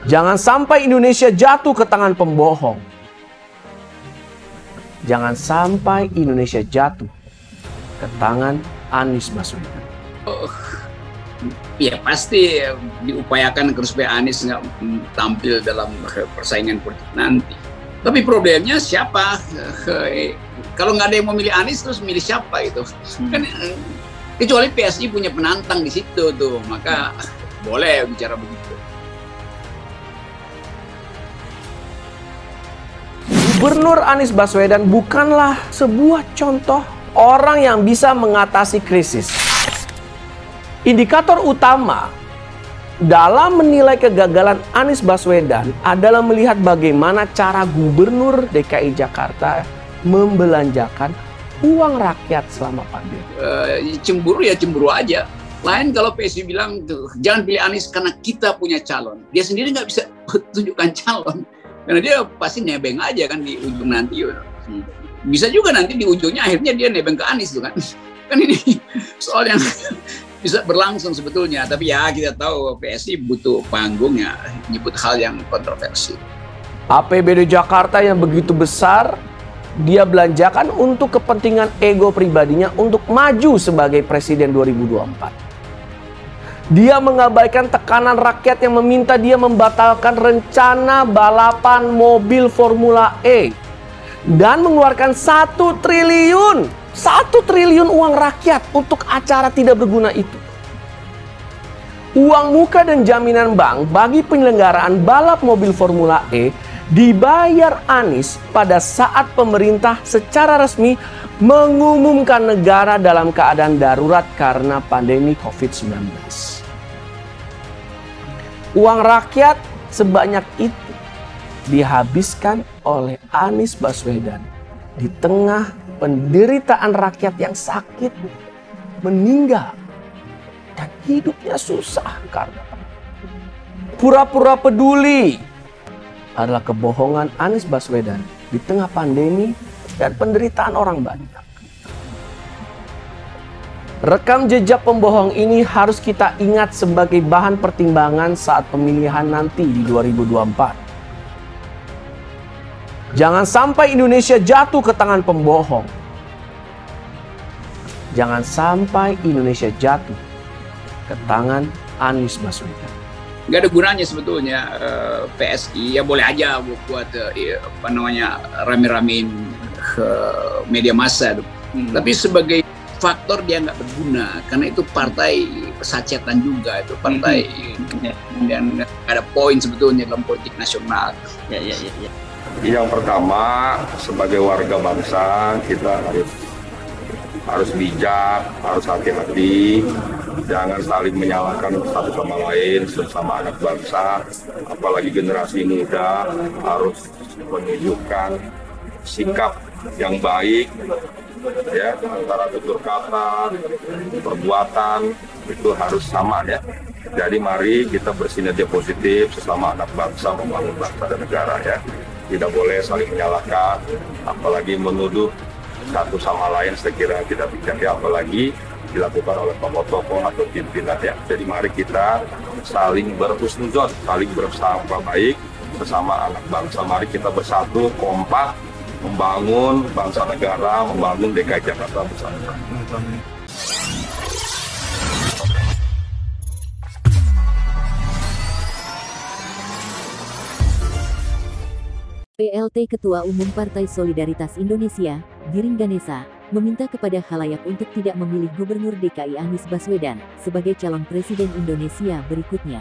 Jangan sampai Indonesia jatuh ke tangan pembohong. Jangan sampai Indonesia jatuh ke tangan Anies Baswedan. Ya pasti diupayakan supaya Anies nggak tampil dalam persaingan politik nanti. Tapi problemnya siapa? Kalau nggak ada yang mau milih Anies, terus milih siapa itu? Kan, kecuali PSI punya penantang di situ tuh, maka boleh bicara begitu. Gubernur Anies Baswedan bukanlah sebuah contoh orang yang bisa mengatasi krisis. Indikator utama dalam menilai kegagalan Anies Baswedan adalah melihat bagaimana cara Gubernur DKI Jakarta membelanjakan uang rakyat selama pandemi. Cemburu ya cemburu aja. Lain kalau PSI bilang tuh, jangan pilih Anies karena kita punya calon. Dia sendiri nggak bisa tunjukkan calon. Karena dia pasti nebeng aja kan di ujung nanti. Bisa juga nanti di ujungnya akhirnya dia nebeng ke Anies tuh kan. Kan ini soal yang bisa berlangsung sebetulnya. Tapi ya kita tahu PSI butuh panggungnya, nyebut hal yang kontroversi. APBD Jakarta yang begitu besar, dia belanjakan untuk kepentingan ego pribadinya untuk maju sebagai presiden 2024. Dia mengabaikan tekanan rakyat yang meminta dia membatalkan rencana balapan mobil Formula E dan mengeluarkan 1 triliun uang rakyat untuk acara tidak berguna itu. Uang muka dan jaminan bank bagi penyelenggaraan balap mobil Formula E dibayar Anies pada saat pemerintah secara resmi mengumumkan negara dalam keadaan darurat karena pandemi COVID-19. Uang rakyat sebanyak itu dihabiskan oleh Anies Baswedan di tengah penderitaan rakyat yang sakit, meninggal, dan hidupnya susah karena pura-pura peduli adalah kebohongan Anies Baswedan di tengah pandemi dan penderitaan orang banyak. Rekam jejak pembohong ini harus kita ingat sebagai bahan pertimbangan saat pemilihan nanti di 2024. Jangan sampai Indonesia jatuh ke tangan pembohong. Jangan sampai Indonesia jatuh ke tangan Anies Baswedan. Nggak ada gunanya sebetulnya PSI, ya boleh aja buat rame-ramein media massa. Tapi sebagai faktor dia nggak berguna, karena itu partai pesacetan juga, itu partai dan nggak ada poin sebetulnya dalam politik nasional. Yang pertama, sebagai warga bangsa kita harus bijak, harus hati-hati, jangan saling menyalahkan satu sama lain, sesama anak bangsa, apalagi generasi muda harus menunjukkan sikap yang baik, ya, antara tutur kata, perbuatan itu harus sama ya. Jadi mari kita bersinergi positif sesama anak bangsa membangun bangsa dan negara ya. Tidak boleh saling menyalahkan, apalagi menuduh satu sama lain. Saya kira tidak bijak ya, apalagi dilakukan oleh tokoh-tokoh atau pimpinan ya. Jadi mari kita saling berhusnuzon, saling bersama baik sesama anak bangsa. Mari kita bersatu, kompak, membangun bangsa negara, membangun DKI Jakarta bersama. PLT Ketua Umum Partai Solidaritas Indonesia, Giring Ganesa, meminta kepada khalayak untuk tidak memilih Gubernur DKI Anies Baswedan sebagai calon presiden Indonesia berikutnya.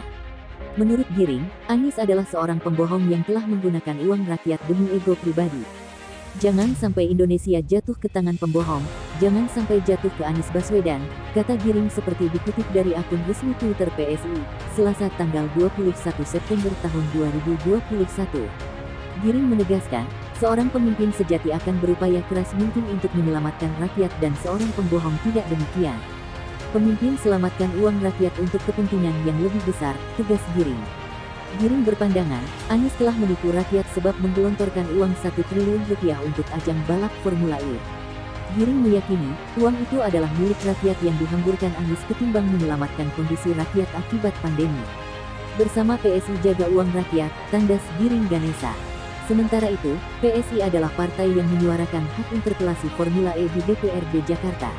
Menurut Giring, Anies adalah seorang pembohong yang telah menggunakan uang rakyat demi ego pribadi. Jangan sampai Indonesia jatuh ke tangan pembohong, jangan sampai jatuh ke Anies Baswedan, kata Giring seperti dikutip dari akun resmi Twitter PSI, Selasa tanggal 21 September tahun 2021. Giring menegaskan, seorang pemimpin sejati akan berupaya keras mungkin untuk menyelamatkan rakyat dan seorang pembohong tidak demikian. Pemimpin selamatkan uang rakyat untuk kepentingan yang lebih besar, tegas Giring. Giring berpandangan, Anies telah menipu rakyat sebab menggelontorkan uang 1 triliun rupiah untuk ajang balap Formula E. Giring meyakini, uang itu adalah milik rakyat yang dihamburkan Anies ketimbang menyelamatkan kondisi rakyat akibat pandemi. Bersama PSI Jaga Uang Rakyat, tandas Giring Ganesa. Sementara itu, PSI adalah partai yang menyuarakan hak interpelasi Formula E di DPRD Jakarta.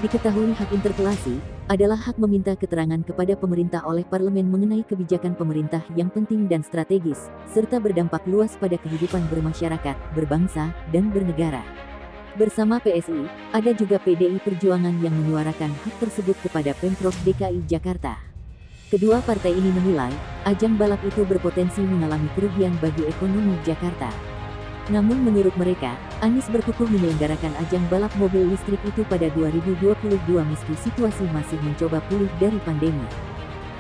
Diketahui hak interpelasi adalah hak meminta keterangan kepada pemerintah oleh parlemen mengenai kebijakan pemerintah yang penting dan strategis, serta berdampak luas pada kehidupan bermasyarakat, berbangsa, dan bernegara. Bersama PSI, ada juga PDI Perjuangan yang menyuarakan hak tersebut kepada Pemprov DKI Jakarta. Kedua partai ini menilai, ajang balap itu berpotensi mengalami kerugian bagi ekonomi Jakarta. Namun menurut mereka, Anies berkukuh menyelenggarakan ajang balap mobil listrik itu pada 2022 meski situasi masih mencoba pulih dari pandemi.